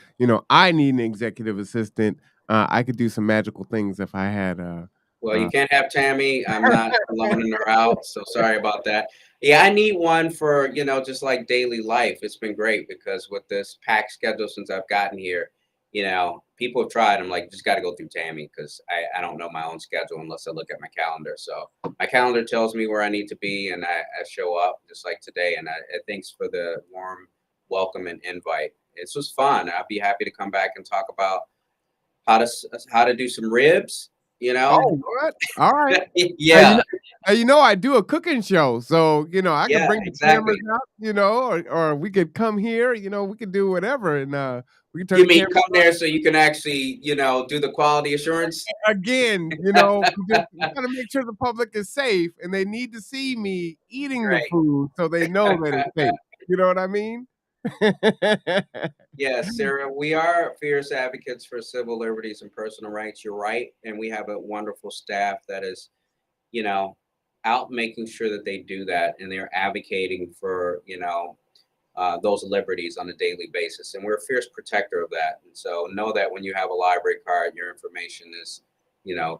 I need an executive assistant. I could do some magical things if I had. Well, you Uh, can't have Tammy. I'm not loaning her out, so sorry about that. Yeah, I need one for, just like daily life. It's been great because with this packed schedule since I've gotten here, people have tried. I'm like, just got to go through Tammy because I don't know my own schedule unless I look at my calendar. So my calendar tells me where I need to be, and I show up just like today. And thanks for the warm welcome and invite. This was fun. I'd be happy to come back and talk about how to do some ribs you know? Oh, what? All right. Hey, Yeah, I do a cooking show, so, I can yeah, bring the cameras exactly. out, or we could come here, we could do whatever, and, we can turn You the mean cameras come there so you can actually, do the quality assurance? again, we gotta make sure the public is safe, and they need to see me eating the Right. food so they know that it's safe. You know what I mean? Yes, Sarah, we are fierce advocates for civil liberties and personal rights. You're right. And we have a wonderful staff that is, you know, out making sure that they do that and they're advocating for, those liberties on a daily basis. And we're a fierce protector of that. And so know that when you have a library card, your information is,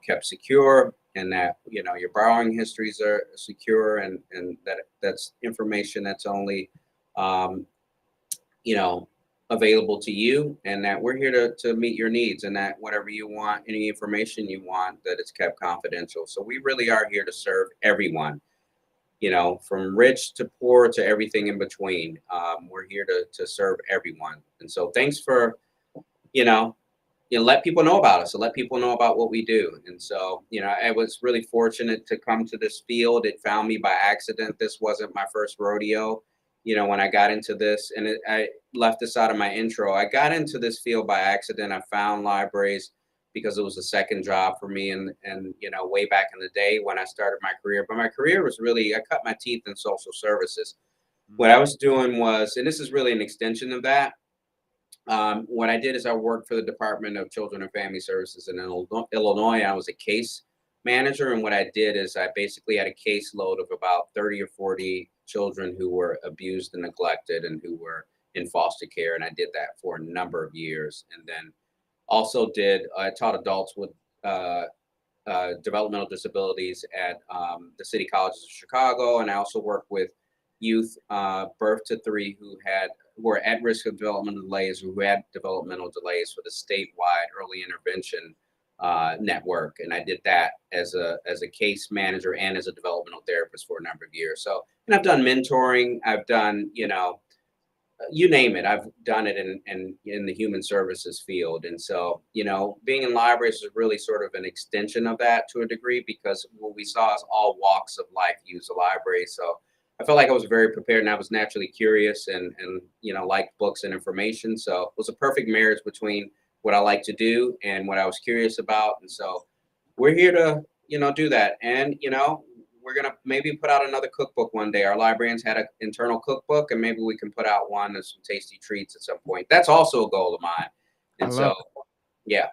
kept secure and that, your borrowing histories are secure and that's information that's only, um, you know, available to you and that we're here to meet your needs and that whatever you want, any information you want, that it's kept confidential. So we really are here to serve everyone, from rich to poor to everything in between. We're here to serve everyone. And so thanks for, you know, let people know about us and let people know about what we do. And so, I was really fortunate to come to this field. It found me by accident. This wasn't my first rodeo. When I got into this, and I left this out of my intro. I got into this field by accident. I found libraries because it was a second job for me, and way back in the day when I started my career. But my career was really I cut my teeth in social services. What I Mhm. was doing was, and this is really an extension of that, what I did is I worked for the Department of Children and Family Services in Illinois. I was a case manager, and what I did is I basically had a caseload of about 30 or 40 children who were abused and neglected and who were in foster care, and I did that for a number of years. And then also I taught adults with uh, developmental disabilities at the City Colleges of Chicago, and I also work with youth birth to three who were at risk of developmental delays, who had developmental delays for the statewide early intervention network, and I did that as a case manager and as a developmental therapist for a number of years. So, and I've done mentoring, I've done you name it, I've done it in the human services field. And so, being in libraries is really sort of an extension of that to a degree because what we saw is all walks of life use the library. So I felt like I was very prepared and I was naturally curious and liked books and information. So it was a perfect marriage between what I like to do and what I was curious about. And so we're here to, do that. And, we're gonna maybe put out another cookbook one day. Our librarians had an internal cookbook, and maybe we can put out one of some tasty treats at some point. That's also a goal of mine. I And love so, yeah,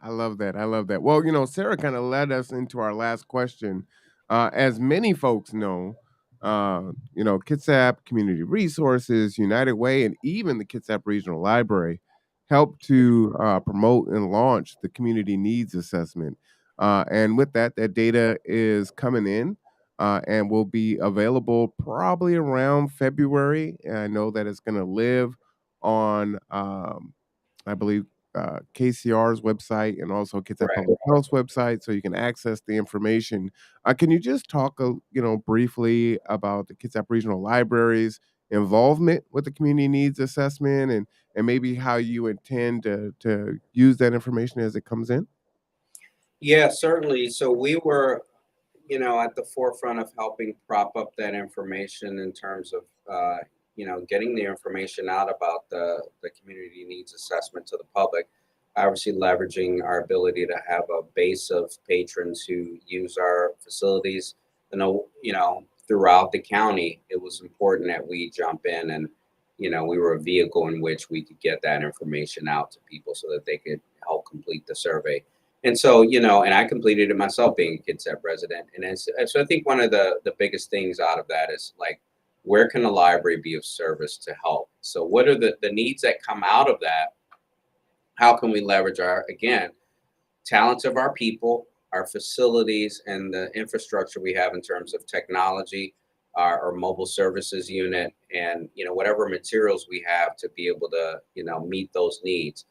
I love that. I love that. Well, Sarah kind of led us into our last question. As many folks know, Kitsap Community Resources, United Way, and even the Kitsap Regional Library help to promote and launch the Community Needs Assessment. And with that, that data is coming in and will be available probably around February. And I know that it's going to live on I believe, KCR's website and also Kitsap right. Public Health's website, so you can access the information. Can you just talk, briefly about the Kitsap Regional Library's involvement with the community needs assessment and maybe how you intend to use that information as it comes in? Yeah, certainly. So we were, at the forefront of helping prop up that information in terms of, getting the information out about the community needs assessment to the public. Obviously, leveraging our ability to have a base of patrons who use our facilities, throughout the county. It was important that we jump in and, we were a vehicle in which we could get that information out to people so that they could help complete the survey. And so, and I completed it myself being a Kitsap resident. So I think one of the biggest things out of that is like, where can the library be of service to help? So what are the needs that come out of that? How can we leverage again, talents of our people, our facilities, and the infrastructure we have in terms of technology, our mobile services unit, and, whatever materials we have to be able to, meet those needs.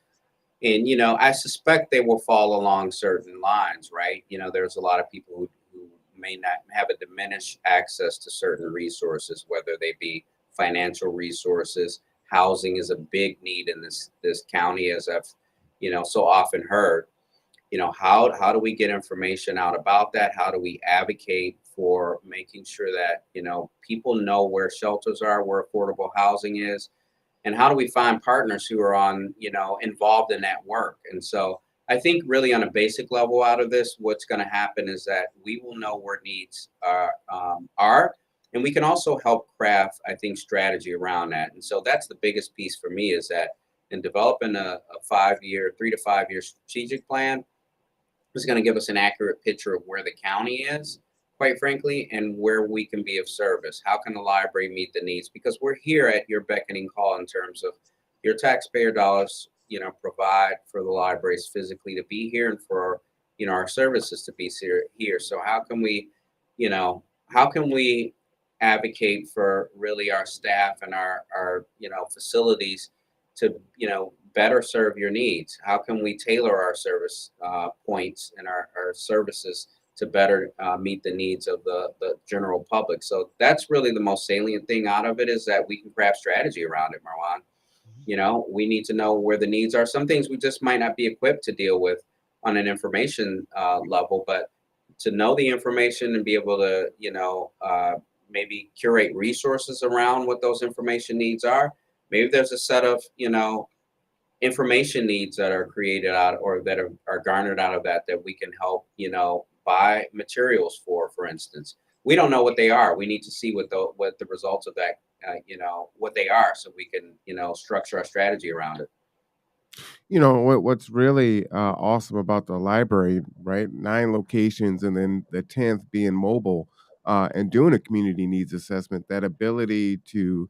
And, I suspect they will fall along certain lines, right? There's a lot of people who may not have a diminished access to certain resources, whether they be financial resources. Housing is a big need in this county, as I've, so often heard. how do we get information out about that? How do we advocate for making sure that people know where shelters are, where affordable housing is, and how do we find partners who are on involved in that work? And so I think really on a basic level out of this, what's going to happen is that we will know where needs are, and we can also help craft, I think, strategy around that. And so that's the biggest piece for me, is that in developing a 5 year 3 to 5 year strategic plan is going to give us an accurate picture of where the county is, quite frankly, and where we can be of service. How can the library meet the needs? Because we're here at your beckoning call in terms of your taxpayer dollars, provide for the libraries physically to be here, and for our services to be here. So you know, how can we advocate for really our staff and our facilities to better serve your needs? How can we tailor our service points and our services to better meet the needs of the general public? So that's really the most salient thing out of it, is that we can craft strategy around it, Marwan. We need to know where the needs are. Some things we just might not be equipped to deal with on an information level, but to know the information and be able to, maybe curate resources around what those information needs are. Maybe there's a set of, information needs that are created out, or that are garnered out of that we can help buy materials for instance. We don't know what they are. We need to see what the results of that what they are, so we can structure our strategy around it. What's really awesome about the library, right? 9 locations, and then the 10th being mobile, and doing a community needs assessment. That ability to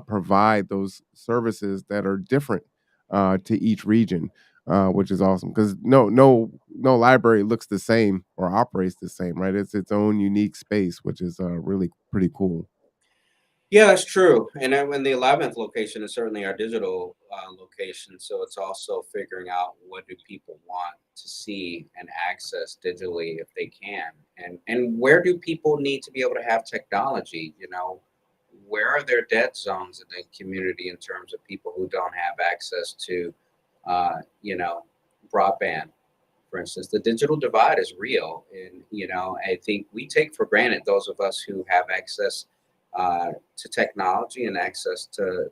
provide those services that are different to each region, which is awesome. Because no library looks the same or operates the same, right? It's its own unique space, which is really pretty cool. Yeah, that's true. And then when the 11th location is certainly our digital location, so it's also figuring out what do people want to see and access digitally if they can, and where do people need to be able to have technology? Where are there dead zones in the community in terms of people who don't have access to, uh, you know, broadband? For instance, the digital divide is real, and I think we take for granted, those of us who have access to technology and access to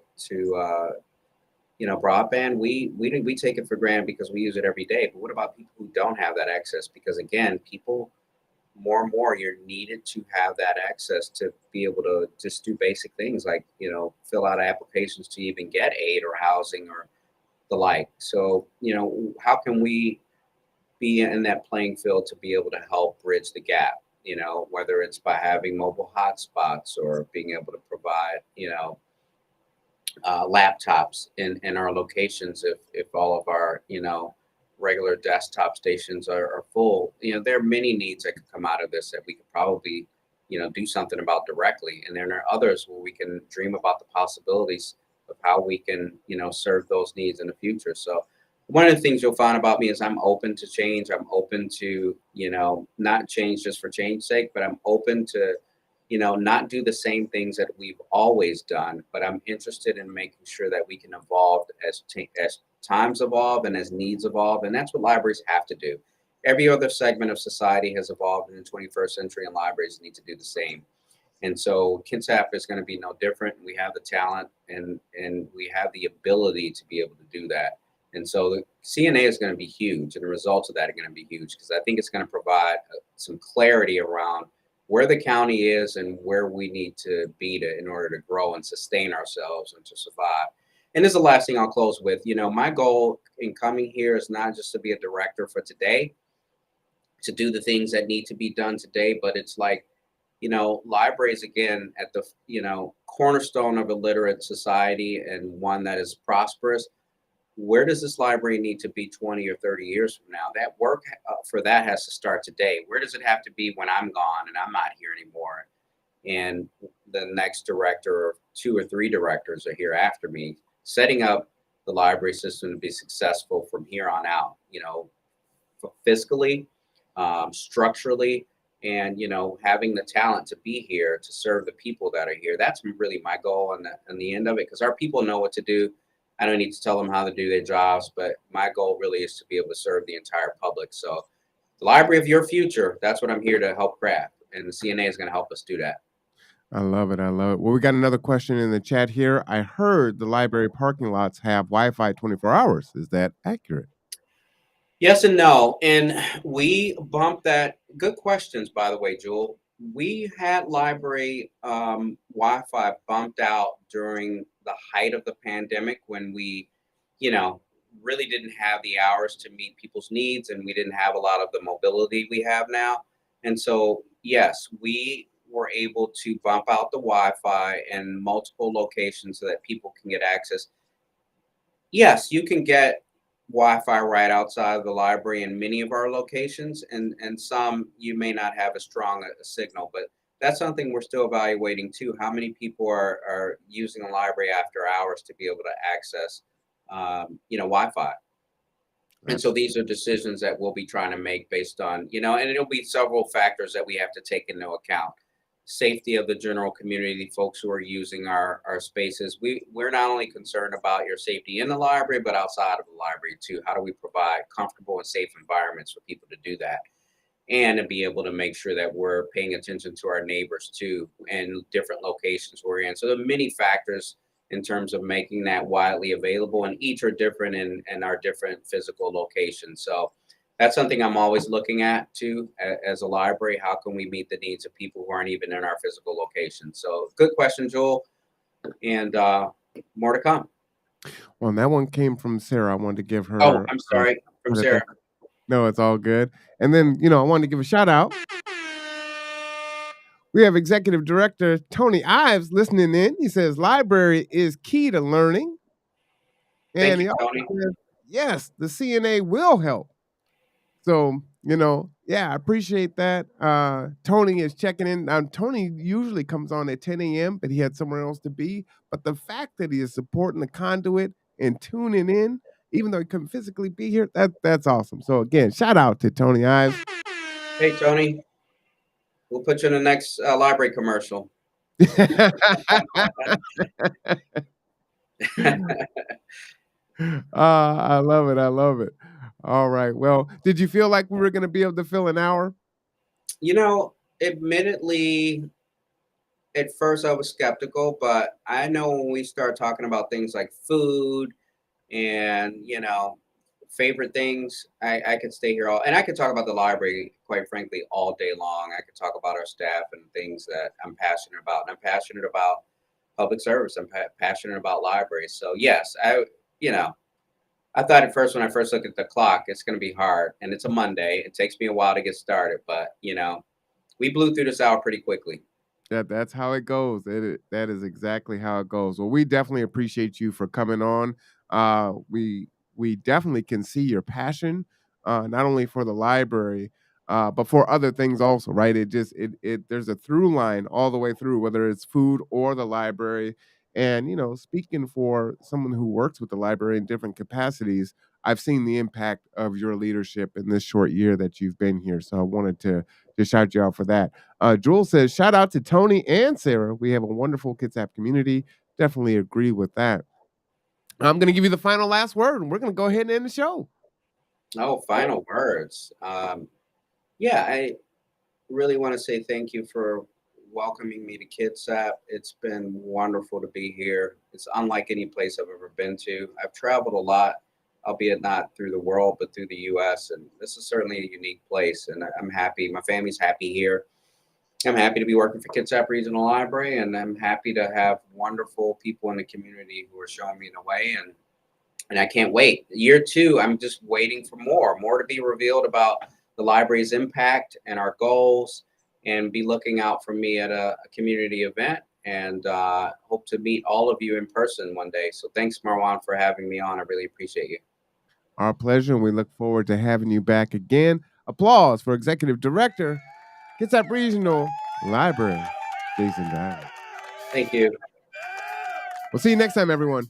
broadband. We take it for granted because we use it every day. But what about people who don't have that access? Because again, people, more and more, you're needed to have that access to be able to just do basic things like fill out applications to even get aid or housing or the like. So how can we be in that playing field to be able to help bridge the gap? Whether it's by having mobile hotspots, or being able to provide laptops in our locations, if all of our regular desktop stations are full. There are many needs that could come out of this that we could probably do something about directly, and then there are others where we can dream about the possibilities of how we can serve those needs in the future. So one of the things you'll find about me is I'm open to change. I'm open to not change just for change's sake, but I'm open to not do the same things that we've always done, but I'm interested in making sure that we can evolve as times evolve and as needs evolve. And that's what libraries have to do. Every other segment of society has evolved in the 21st century, and libraries need to do the same. And so Kitsap is going to be no different. We have the talent, and we have the ability to be able to do that. And so the CNA is going to be huge, and the results of that are going to be huge, because I think it's going to provide some clarity around where the county is and where we need to be in order to grow and sustain ourselves and to survive. And this is the last thing I'll close with. My goal in coming here is not just to be a director for today, to do the things that need to be done today, but it's like, libraries, again, at the cornerstone of a literate society, and one that is prosperous. Where does this library need to be 20 or 30 years from now? That work for that has to start today. Where does it have to be when I'm gone and I'm not here anymore, and the next director or two or three directors are here after me, setting up the library system to be successful from here on out, fiscally, structurally, and having the talent to be here to serve the people that are here. That's really my goal, and the end of it, because our people know what to do. I don't need to tell them how to do their jobs, but my goal really is to be able to serve the entire public. So the library of your future, that's what I'm here to help craft. And the CNA is going to help us do that. I love it. I love it. Well, we got another question in the chat here. I heard the library parking lots have Wi-Fi 24 hours. Is that accurate? Yes and no. And we bumped that. Good questions, by the way, Jewel. We had library Wi Fi bumped out during the height of the pandemic when we, you know, really didn't have the hours to meet people's needs and we didn't have a lot of the mobility we have now. And so, yes, we were able to bump out the Wi Fi in multiple locations so that people can get access. Yes, you can get Wi-Fi right outside of the library in many of our locations, and some you may not have as strong a signal, but that's something we're still evaluating too. How many people are using the library after hours to be able to access, Wi-Fi? And so these are decisions that we'll be trying to make based on, and it'll be several factors that we have to take into account. Safety of the general community, folks who are using our spaces. We're not only concerned about your safety in the library, but outside of the library too. How do we provide comfortable and safe environments for people to do that? And to be able to make sure that we're paying attention to our neighbors too and different locations we're in. So there are many factors in terms of making that widely available, and each are different in our different physical locations. So that's something I'm always looking at too as a library. How can we meet the needs of people who aren't even in our physical location? So good question, Joel, and more to come. Well, that one came from Sarah. I wanted to give Oh, her I'm sorry, from credit there. Sarah. No, it's all good. And then, I wanted to give a shout out. We have Executive Director Tony Ives listening in. He says library is key to learning. Thank And you, he also Tony. says, yes, the CNA will help. So, yeah, I appreciate that. Tony is checking in. Now, Tony usually comes on at 10 a.m., but he had somewhere else to be. But the fact that he is supporting the conduit and tuning in, even though he couldn't physically be here, that's awesome. So again, shout out to Tony Ives. Hey, Tony, we'll put you in the next library commercial. I love it. I love it. All right. Well, did you feel like we were going to be able to fill an hour? Admittedly, at first I was skeptical, but I know when we start talking about things like food and favorite things, I could stay here all, and I could talk about the library quite frankly all day long. I could talk about our staff and things that I'm passionate about, and I'm passionate about public service. I'm passionate about libraries. So yes, I thought at first when I first looked at the clock, it's going to be hard, and it's a Monday. It takes me a while to get started, but we blew through this hour pretty quickly. That's how it goes. That is exactly how it goes. Well, we definitely appreciate you for coming on. We definitely can see your passion, not only for the library, but for other things also, right? It there's a through line all the way through, whether it's food or the library. And speaking for someone who works with the library in different capacities, I've seen the impact of your leadership in this short year that you've been here. So I wanted to just shout you out for that. Jewel says, shout out to Tony and Sarah. We have a wonderful Kitsap community. Definitely agree with that. I'm going to give you the final last word, and we're going to go ahead and end the show. Oh, final words. Yeah, I really want to say thank you for welcoming me to Kitsap. It's been wonderful to be here. It's unlike any place I've ever been to. I've traveled a lot, albeit not through the world, but through the U.S. And this is certainly a unique place. And I'm happy. My family's happy here. I'm happy to be working for Kitsap Regional Library, and I'm happy to have wonderful people in the community who are showing me the way. And I can't wait. Year two, I'm just waiting for more to be revealed about the library's impact and our goals, and be looking out for me at a community event, and hope to meet all of you in person one day. So thanks, Marwan, for having me on. I really appreciate you. Our pleasure, and we look forward to having you back again. Applause for Executive Director, Kitsap Regional Library, Jason Dowd. Thank you. We'll see you next time, everyone.